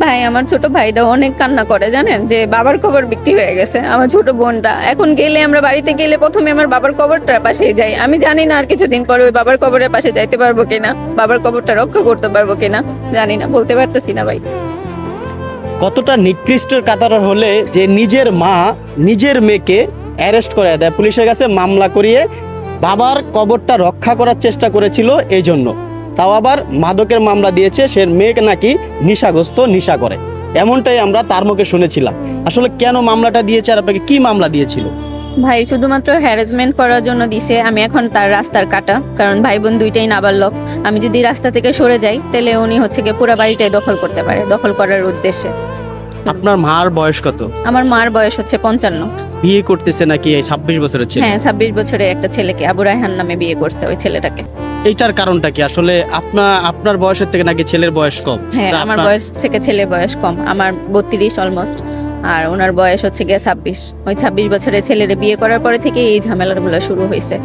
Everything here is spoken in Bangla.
ভাই আমার ছোট ভাইটা অনেক কান্না করে জানেন, যে বাবার কবর বিক্রি হয়ে গেছে। আমার ছোট বোনটা এখন গেলে, আমরা বাড়িতে গেলে প্রথমে আমার বাবার কবরটার পাশে যাই। আমি জানি না আর কিছুদিন পরে ওই বাবার কবরের পাশে যাইতে পারবো কিনা, বাবার কবরটা রক্ষা করতে পারবো কিনা, জানি না, বলতে পারতেছি না ভাই। কতটা নিকৃষ্ট কাতার হলে যে নিজের মা নিজের মেয়েকে অ্যারেস্ট করে দেয়, পুলিশের কাছে মামলা করিয়ে বাবার কবরটা রক্ষা করার চেষ্টা করেছিল, এই জন্য তাও আবার মাদকের মামলা দিয়েছে। সে মেয়েকে নাকি নেশাগ্রস্ত, নেশা করে, এমনটাই আমরা তার মুখে শুনেছিলাম। আসলে কেন মামলাটা দিয়েছে আর আপনাকে কি মামলা দিয়েছিল? ভাই শুধুমাত্র হ্যারাসমেন্ট করার জন্য দিছে। আমি এখন তার রাস্তার কাটা, কারণ ভাই বোন দুইটাই নাবালক। আমি যদি রাস্তা থেকে সরে যাই তাহলে উনি হচ্ছে গিয়ে পুরো বাড়িটাই দখল করতে পারে, দখল করার উদ্দেশ্যে। আপনার মার বয়স কত? আমার মার বয়স হচ্ছে 55। বিয়ে করতেছে নাকি এই 26 বছরের ছেলে? হ্যাঁ, 26 বছরের একটা ছেলেকে, আবু রায়হান নামে বিয়ে করছে ওই ছেলেটাকে। এইটার কারণটা কি? আসলে আপনার বয়সের থেকে নাকি ছেলের বয়স কম? হ্যাঁ, তা আমার আপনার- বয়স থেকে ছেলের বয়স কম, আমার 32 অলমোস্ট, আর ওনার বয়স হচ্ছে গিয়ে 26। ওই 26 বছরের ছেলের বিয়ে করার পরে থেকে এই ঝামেলাগুলো শুরু হয়েছে।